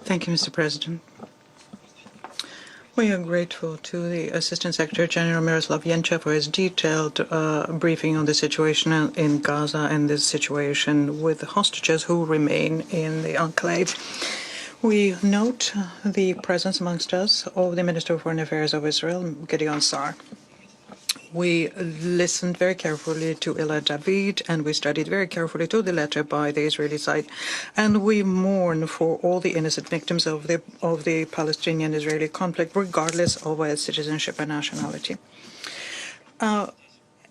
Thank you, Mr. President. We are grateful to the Assistant Secretary General Miroslav Yencha for his detailed briefing on the situation in Gaza and the situation with the hostages who remain in the enclave. We note the presence amongst us of the Minister of Foreign Affairs of Israel, Gideon. We listened very carefully to Ella David, and we studied very carefully to the letter by the Israeli side, and we mourn for all the innocent victims of the Palestinian-Israeli conflict, regardless of their citizenship and nationality.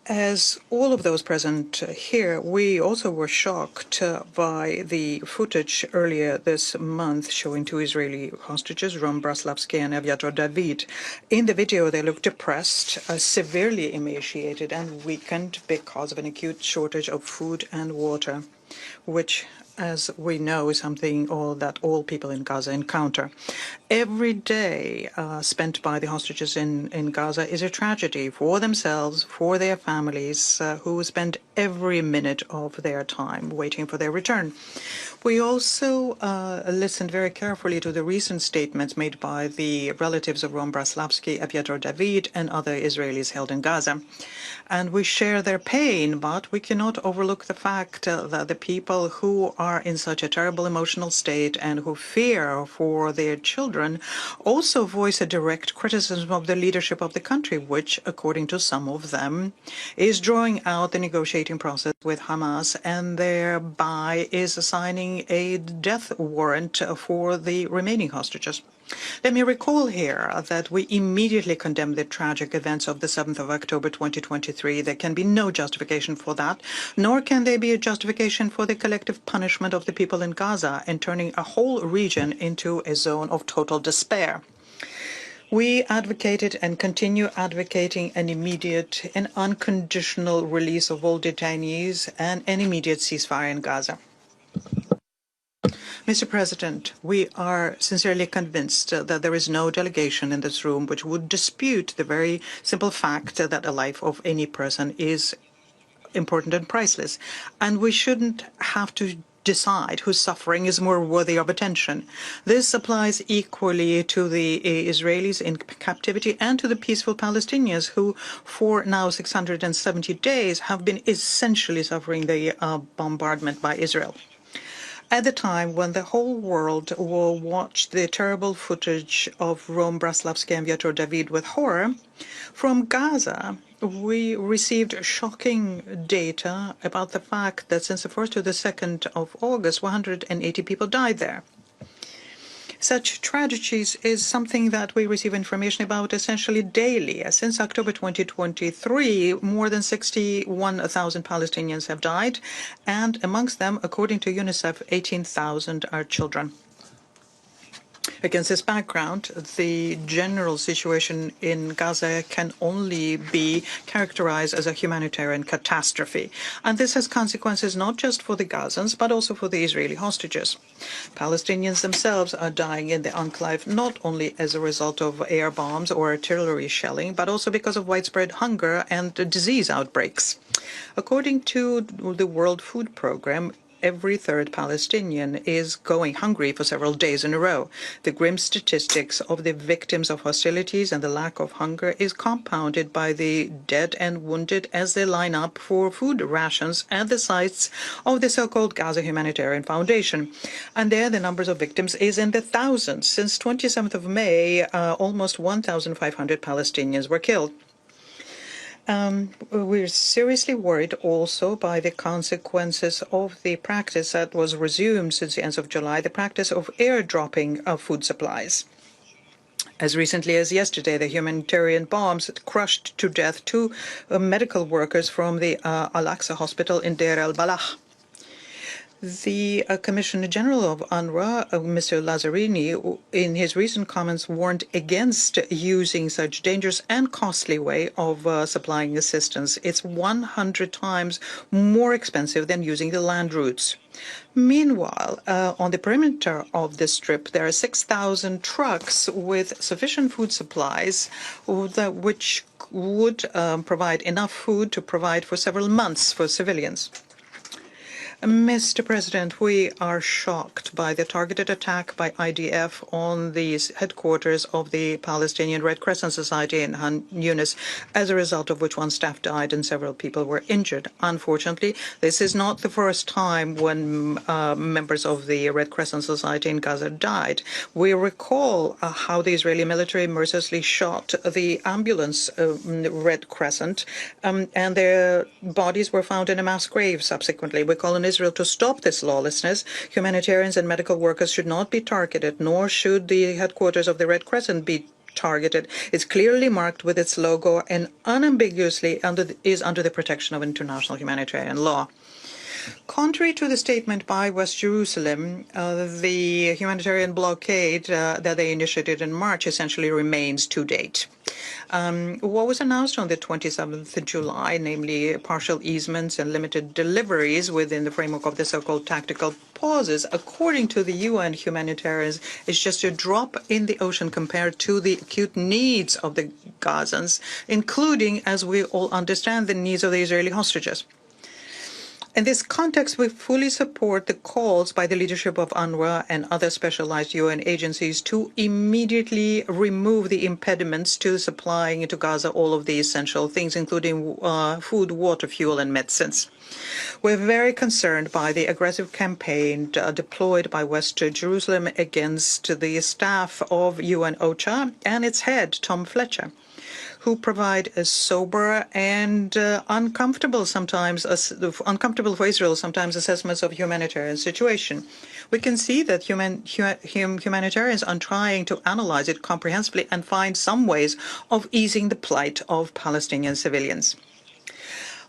As all of those present here, we also were shocked by the footage earlier this month showing two Israeli hostages, Rom Braslavsky and Aviator David. In the video, they looked depressed, severely emaciated and weakened because of an acute shortage of food and water, which, as we know, is something that all people in Gaza encounter. Every day spent by the hostages in Gaza is a tragedy for themselves, for their families, who spend every minute of their time waiting for their return. We also listened very carefully to the recent statements made by the relatives of Rom Braslavsky, Aviator David, and other Israelis held in Gaza. And we share their pain, but we cannot overlook the fact that the people who are in such a terrible emotional state and who fear for their children also voice a direct criticism of the leadership of the country, which, according to some of them, is drawing out the negotiating process with Hamas and thereby is assigning a death warrant for the remaining hostages. Let me recall here that we immediately condemned the tragic events of the 7th of October 2023. There can be no justification for that, nor can there be a justification for the collective punishment of the people in Gaza and turning a whole region into a zone of total despair. We advocated and continue advocating an immediate and unconditional release of all detainees and an immediate ceasefire in Gaza. Mr. President, we are sincerely convinced that there is no delegation in this room which would dispute the very simple fact that the life of any person is important and priceless, and we shouldn't have to decide whose suffering is more worthy of attention. This applies equally to the Israelis in captivity and to the peaceful Palestinians who, for now 670 days, have been essentially suffering the bombardment by Israel. At the time when the whole world will watch the terrible footage of Rom Braslavsky and Aviator David with horror, from Gaza we received shocking data about the fact that since the 1st to the 2nd of August, 180 people died there. Such tragedies is something that we receive information about essentially daily. Since October 2023, more than 61,000 Palestinians have died, and amongst them, according to UNICEF, 18,000 are children. Against this background, the general situation in Gaza can only be characterized as a humanitarian catastrophe. And this has consequences not just for the Gazans, but also for the Israeli hostages. Palestinians themselves are dying in the enclave not only as a result of air bombs or artillery shelling, but also because of widespread hunger and disease outbreaks. According to the World Food Programme, every third Palestinian is going hungry for several days in a row. The grim statistics of the victims of hostilities and the lack of hunger is compounded by the dead and wounded as they line up for food rations at the sites of the so-called Gaza Humanitarian Foundation. And there the numbers of victims is in the thousands. Since 27th of May, almost 1,500 Palestinians were killed. We're seriously worried also by the consequences of the practice that was resumed since the end of July, the practice of airdropping of food supplies. As recently as yesterday, the humanitarian bombs crushed to death two medical workers from the Al-Aqsa hospital in Deir el-Balah. The Commissioner General of UNRWA, Mr. Lazzarini, in his recent comments warned against using such dangerous and costly way of supplying assistance. It's 100 times more expensive than using the land routes. Meanwhile, on the perimeter of this strip, there are 6,000 trucks with sufficient food supplies which would provide enough food to provide for several months for civilians. Mr. President, we are shocked by the targeted attack by IDF on the headquarters of the Palestinian Red Crescent Society in Han Yunis, as a result of which one staff died and several people were injured. Unfortunately, this is not the first time when members of the Red Crescent Society in Gaza died. We recall how the Israeli military mercilessly shot the ambulance Red Crescent, and their bodies were found in a mass grave subsequently. We call on Israel to stop this lawlessness. Humanitarians and medical workers should not be targeted, nor should the headquarters of the Red Crescent be targeted. It's clearly marked with its logo and unambiguously is under the protection of international humanitarian law. Contrary to the statement by West Jerusalem, the humanitarian blockade that they initiated in March essentially remains to date. What was announced on the 27th of July, namely partial easements and limited deliveries within the framework of the so-called tactical pauses, according to the UN humanitarians, is just a drop in the ocean compared to the acute needs of the Gazans, including, as we all understand, the needs of the Israeli hostages. In this context, we fully support the calls by the leadership of UNRWA and other specialized UN agencies to immediately remove the impediments to supplying into Gaza all of the essential things, including food, water, fuel, and medicines. We're very concerned by the aggressive campaign deployed by West Jerusalem against the staff of UN OCHA and its head, Tom Fletcher, who provide a sober and uncomfortable for Israel sometimes assessments of humanitarian situation. We can see that humanitarians are trying to analyze it comprehensively and find some ways of easing the plight of Palestinian civilians.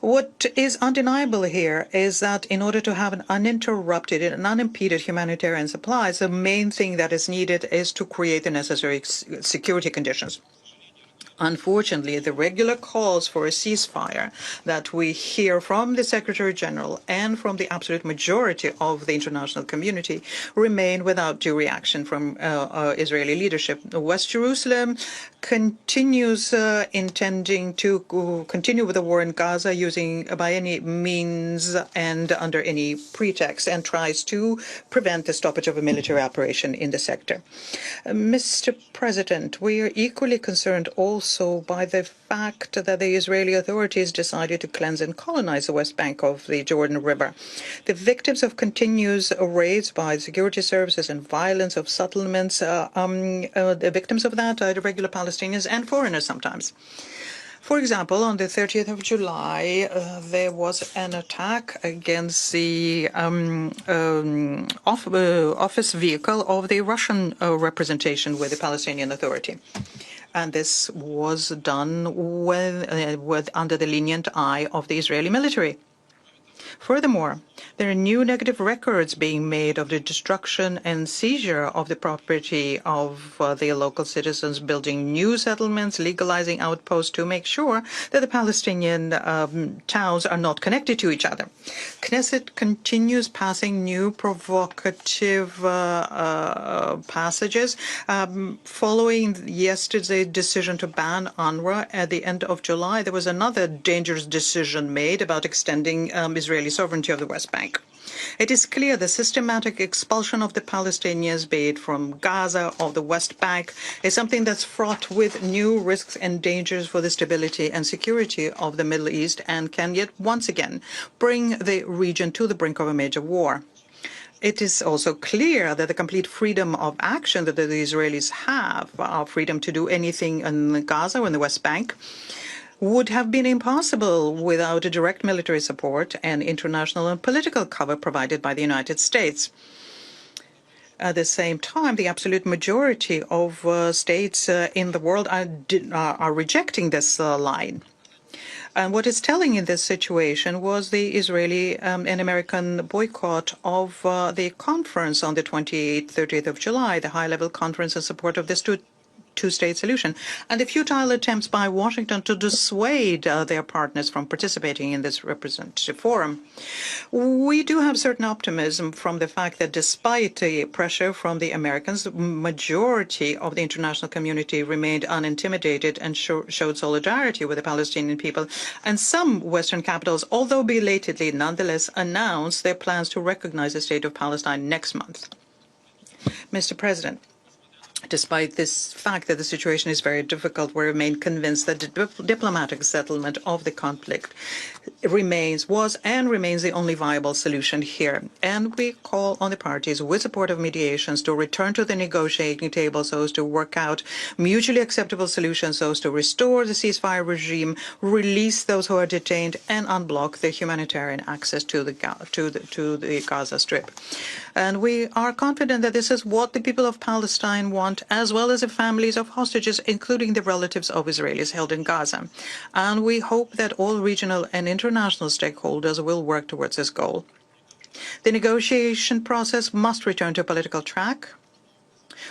What is undeniable here is that in order to have an uninterrupted and unimpeded humanitarian supplies, the main thing that is needed is to create the necessary security conditions. Unfortunately, the regular calls for a ceasefire that we hear from the Secretary General and from the absolute majority of the international community remain without due reaction from Israeli leadership. West Jerusalem continues intending to continue with the war in Gaza using by any means and under any pretext, and tries to prevent the stoppage of a military operation in the sector. Mr. President, we are equally concerned also by the fact that the Israeli authorities decided to cleanse and colonize the West Bank of the Jordan River. The victims of continuous raids by security services and violence of settlements, the victims of that are the regular Palestinians and foreigners sometimes. For example, on the 30th of July, there was an attack against the office vehicle of the Russian representation with the Palestinian Authority. And this was done under the lenient eye of the Israeli military. Furthermore, there are new negative records being made of the destruction and seizure of the property of the local citizens, building new settlements, legalizing outposts to make sure that the Palestinian towns are not connected to each other. Knesset continues passing new provocative passages. Following yesterday's decision to ban UNRWA at the end of July, there was another dangerous decision made about extending Israeli sovereignty of the West Bank. It is clear the systematic expulsion of the Palestinians, be it from Gaza or the West Bank, is something that's fraught with new risks and dangers for the stability and security of the Middle East and can yet once again bring the region to the brink of a major war. It is also clear that the complete freedom of action that the Israelis have, freedom to do anything in Gaza or in the West Bank, would have been impossible without a direct military support and international and political cover provided by the United States. At the same time, the absolute majority of states in the world are rejecting this line. And what is telling in this situation was the Israeli and American boycott of the conference on the 28th, 30th of July, the high-level conference in support of the two-state solution, and the futile attempts by Washington to dissuade their partners from participating in this representative forum. We do have certain optimism from the fact that despite the pressure from the Americans, the majority of the international community remained unintimidated and showed solidarity with the Palestinian people. And some Western capitals, although belatedly, nonetheless announced their plans to recognize the state of Palestine next month. Mr. President, despite this fact that the situation is very difficult, we remain convinced that the diplomatic settlement of the conflict was and remains the only viable solution here. And we call on the parties with support of mediations to return to the negotiating table so as to work out mutually acceptable solutions so as to restore the ceasefire regime, release those who are detained, and unblock the humanitarian access to the Gaza Strip. And we are confident that this is what the people of Palestine want, as well as the families of hostages, including the relatives of Israelis held in Gaza. And we hope that all regional and international stakeholders will work towards this goal. The negotiation process must return to a political track,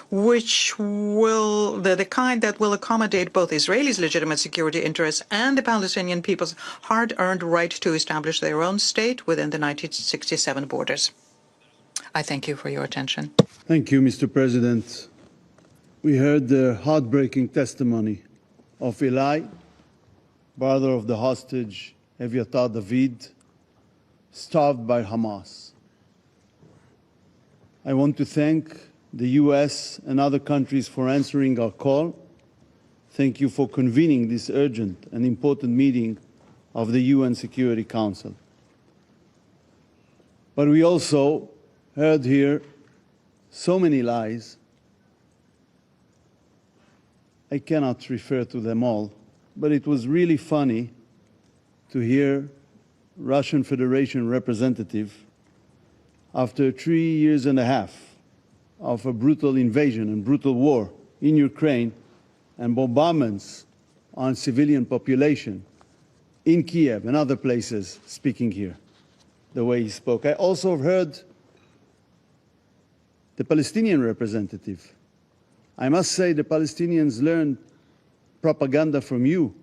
which will the kind that will accommodate both Israelis' legitimate security interests and the Palestinian people's hard-earned right to establish their own state within the 1967 borders. I thank you for your attention. Thank you, Mr. President. We heard the heartbreaking testimony of Eli, brother of the hostage Eviatar David, starved by Hamas. I want to thank the US and other countries for answering our call. Thank you for convening this urgent and important meeting of the UN Security Council. But we also heard here so many lies. I cannot refer to them all, but it was really funny to hear Russian Federation representative after 3 years and a half of a brutal invasion and brutal war in Ukraine and bombardments on civilian population in Kiev and other places speaking here, the way he spoke. I also heard the Palestinian representative. I must say the Palestinians learned propaganda from you,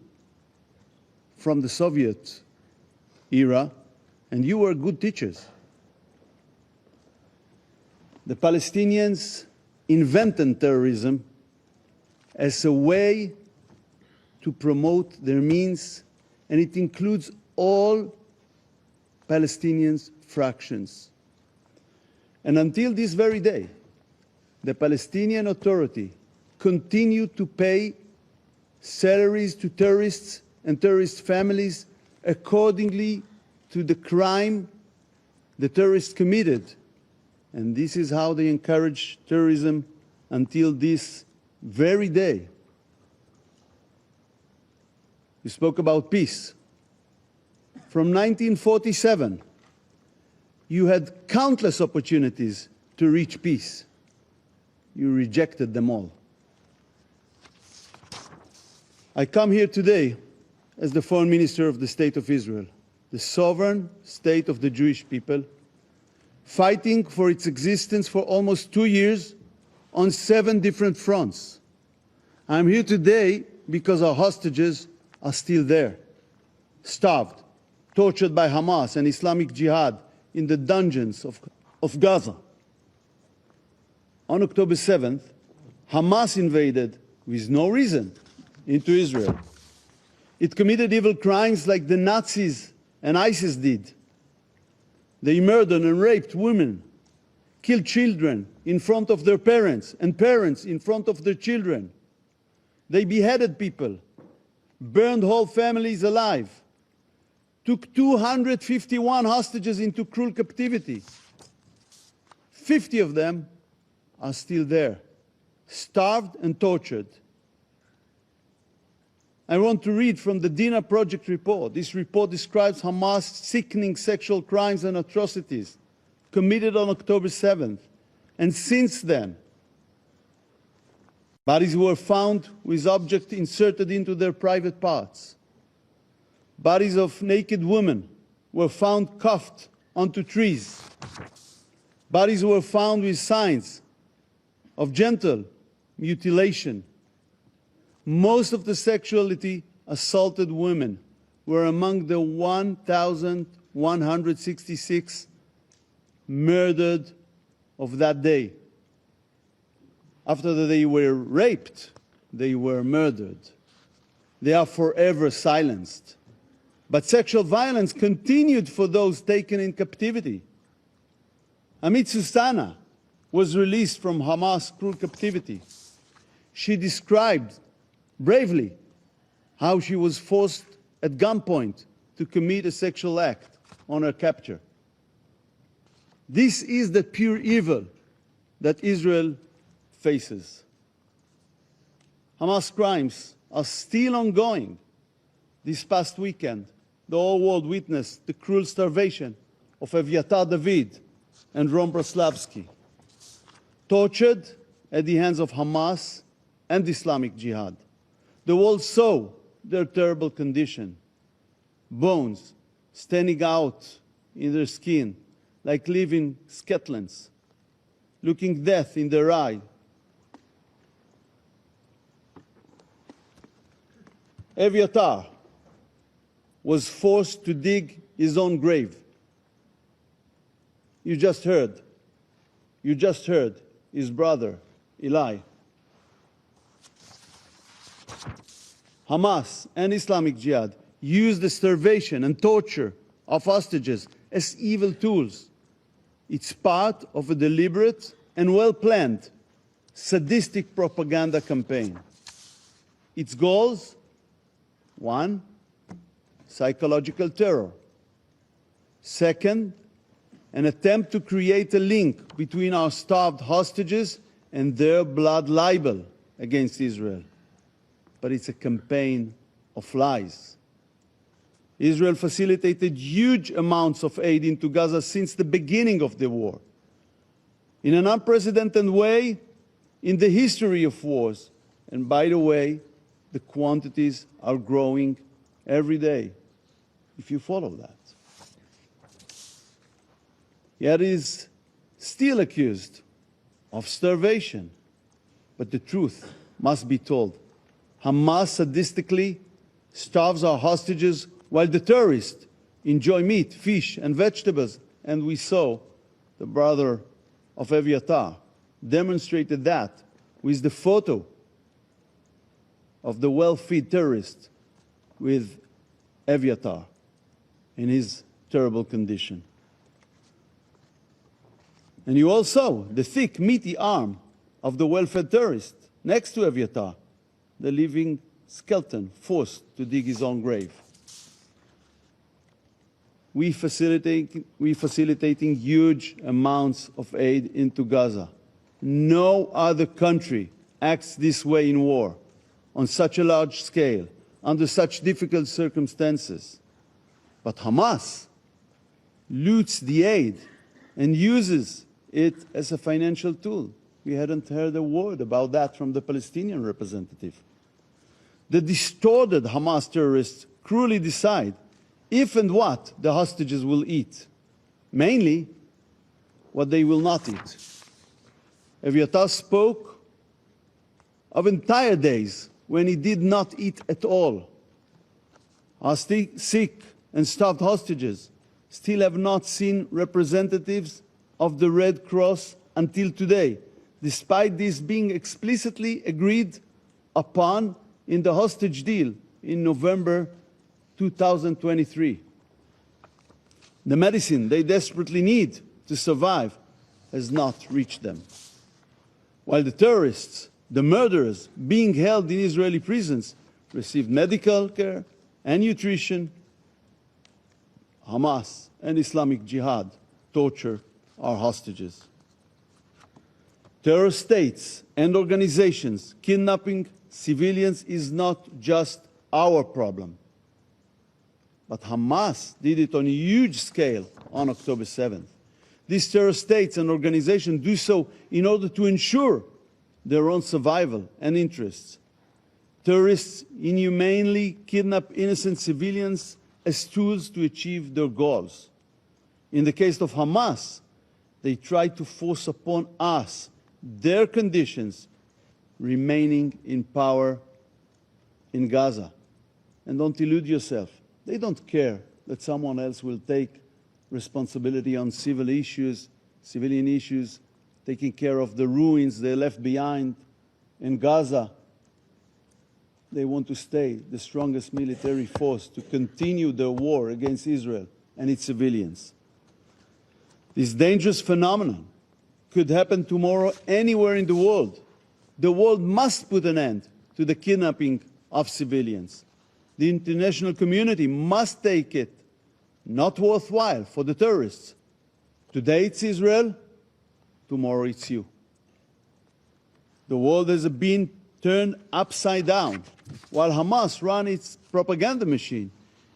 from the Soviet era, and you were good teachers. The Palestinians invented terrorism as a way to promote their means, and it includes all Palestinian fractions. And until this very day, the Palestinian Authority continued to pay salaries to terrorists and terrorist families accordingly to the crime the terrorists committed. And this is how they encourage terrorism until this very day. You spoke about peace. From 1947, you had countless opportunities to reach peace. You rejected them all. I come here today as the Foreign Minister of the State of Israel, the sovereign state of the Jewish people, fighting for its existence for almost 2 years on 7 different fronts. I'm here today because our hostages are still there, starved, tortured by Hamas and Islamic Jihad in the dungeons of Gaza. On October 7th, Hamas invaded, with no reason, into Israel. It committed evil crimes like the Nazis and ISIS did. They murdered and raped women, killed children in front of their parents, and parents in front of their children. They beheaded people, burned whole families alive, took 251 hostages into cruel captivity. 50 of them are still there, starved and tortured. I want to read from the Dina Project report. This report describes Hamas' sickening sexual crimes and atrocities committed on October 7th. And since then, bodies were found with objects inserted into their private parts. Bodies of naked women were found cuffed onto trees. Bodies were found with signs of gentle mutilation Most of the sexually assaulted women were among the 1,166 murdered of that day. After they were raped, they were murdered. They are forever silenced. But sexual violence continued for those taken in captivity. Amit Susana was released from Hamas cruel captivity. She described bravely how she was forced at gunpoint to commit a sexual act on her capture. This is the pure evil that Israel faces. Hamas crimes are still ongoing. This past weekend, the whole world witnessed the cruel starvation of Eviatar David and Ron Braslavsky, tortured at the hands of Hamas and Islamic Jihad. The world saw their terrible condition, bones standing out in their skin like living skeletons, looking death in their eye. Eviatar was forced to dig his own grave. You just heard his brother, Eli. Hamas and Islamic Jihad used the starvation and torture of hostages as evil tools. It's part of a deliberate and well-planned sadistic propaganda campaign. Its goals: 1, psychological terror. 2nd, an attempt to create a link between our starved hostages and their blood libel against Israel. But it's a campaign of lies. Israel facilitated huge amounts of aid into Gaza since the beginning of the war. In an unprecedented way in the history of wars. And by the way, the quantities are growing every day, if you follow that. Yet it is still accused of starvation. But the truth must be told. Hamas sadistically starves our hostages while the terrorists enjoy meat, fish, and vegetables. And we saw the brother of Eviatar demonstrated that with the photo of the well-fed terrorist with Eviatar in his terrible condition. And you all saw the thick, meaty arm of the well-fed terrorist next to Eviatar, the living skeleton forced to dig his own grave. We facilitating huge amounts of aid into Gaza. No other country acts this way in war, on such a large scale, under such difficult circumstances. But Hamas loots the aid and uses it as a financial tool. We hadn't heard a word about that from the Palestinian representative. The distorted Hamas terrorists cruelly decide if and what the hostages will eat, mainly what they will not eat. Eviatar spoke of entire days when he did not eat at all. Our sick and starved hostages still have not seen representatives of the Red Cross until today, despite this being explicitly agreed upon in the hostage deal in November 2023. The medicine they desperately need to survive has not reached them. While the terrorists, the murderers being held in Israeli prisons, receive medical care and nutrition, Hamas and Islamic Jihad torture our hostages. Terror states and organizations kidnapping civilians is not just our problem. But Hamas did it on a huge scale on October 7th. These terror states and organizations do so in order to ensure their own survival and interests. Terrorists inhumanely kidnap innocent civilians as tools to achieve their goals. In the case of Hamas, they try to force upon us their conditions, remaining in power in Gaza. And don't illude yourself. They don't care that someone else will take responsibility on civilian issues, taking care of the ruins they left behind in Gaza. They want to stay the strongest military force to continue the war against Israel and its civilians. This dangerous phenomenon could happen tomorrow anywhere in the world. The world must put an end to the kidnapping of civilians. The international community must take it not worthwhile for the terrorists. Today it's Israel, tomorrow it's you. The world has been turned upside down. While Hamas ran its propaganda machine,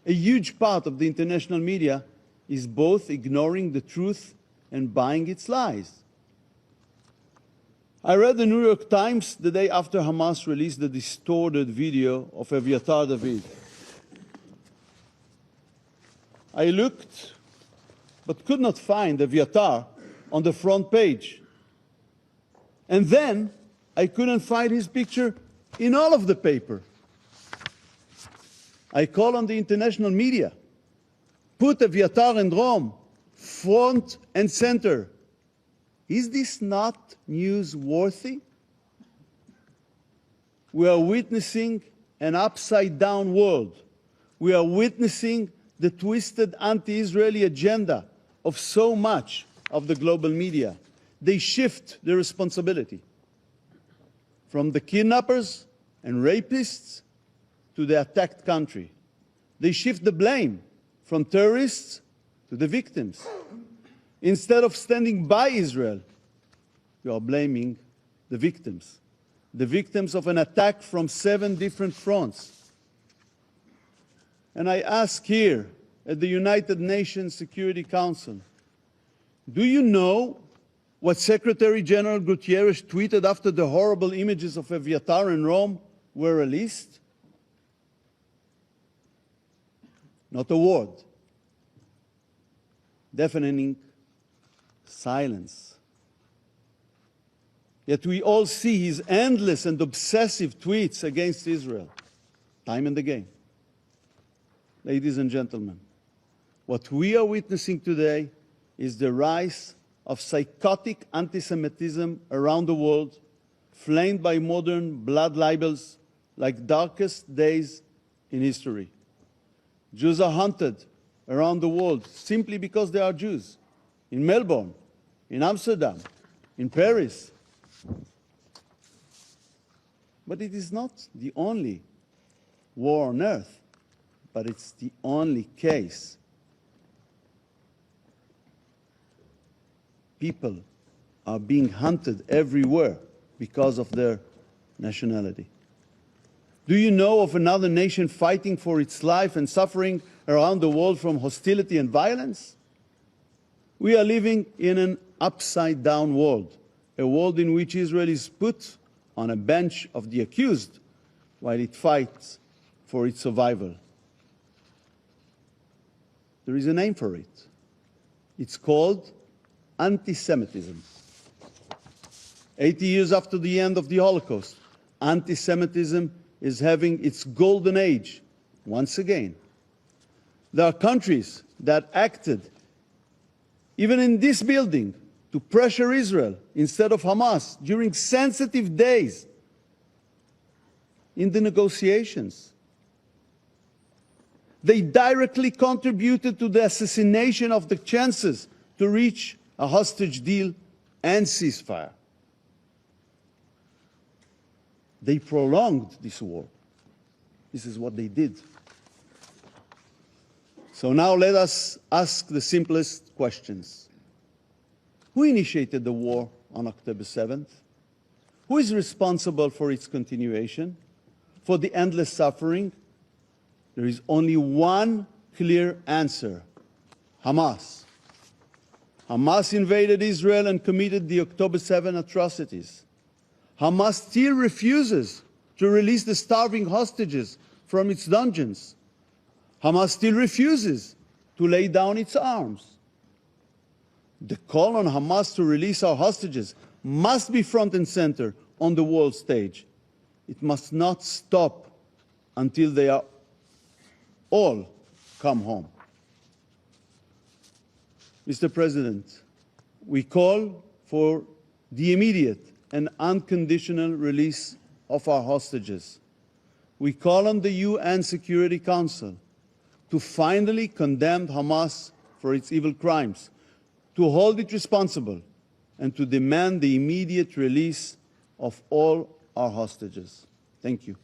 a huge part of the international media is both ignoring the truth and buying its lies. I read the New York Times the day after Hamas released the distorted video of Aviatar David. I looked, but could not find Aviatar on the front page. And then I couldn't find his picture in all of the paper. I call on the international media. Put Aviatar and Rome front and center. Is this not newsworthy? We are witnessing an upside-down world. We are witnessing the twisted anti-Israeli agenda of so much of the global media. They shift the responsibility from the kidnappers and rapists to the attacked country. They shift the blame from terrorists to the victims. Instead of standing by Israel, you are blaming the victims of an attack from 7 different fronts. And I ask here at the United Nations Security Council, do you know what Secretary General Guterres tweeted after the horrible images of Aviatar and Rome were released? Not a word. Deafening silence. Yet we all see his endless and obsessive tweets against Israel, time and again. Ladies and gentlemen, what we are witnessing today is the rise of psychotic anti-Semitism around the world, flamed by modern blood libels like darkest days in history. Jews are hunted around the world simply because they are Jews. In Melbourne, in Amsterdam, in Paris. But it is not the only war on earth, but it's the only case. People are being hunted everywhere because of their nationality. Do you know of another nation fighting for its life and suffering around the world from hostility and violence? We are living in an upside-down world, a world in which Israel is put on a bench of the accused while it fights for its survival. There is a name for it. It's called anti-Semitism. 80 years after the end of the Holocaust, anti-Semitism is having its golden age once again. There are countries that acted, even in this building, to pressure Israel instead of Hamas during sensitive days in the negotiations. They directly contributed to the assassination of the chances to reach a hostage deal and ceasefire. They prolonged this war. This is what they did. So now let us ask the simplest questions. Who initiated the war on October 7th? Who is responsible for its continuation, for the endless suffering? There is only one clear answer: Hamas. Hamas invaded Israel and committed the October 7 atrocities. Hamas still refuses to release the starving hostages from its dungeons. Hamas still refuses to lay down its arms. The call on Hamas to release our hostages must be front and center on the world stage. It must not stop until they are all come home. Mr. President, we call for the immediate and unconditional release of our hostages. We call on the UN Security Council to finally condemn Hamas for its evil crimes, to hold it responsible, and to demand the immediate release of all our hostages. Thank you.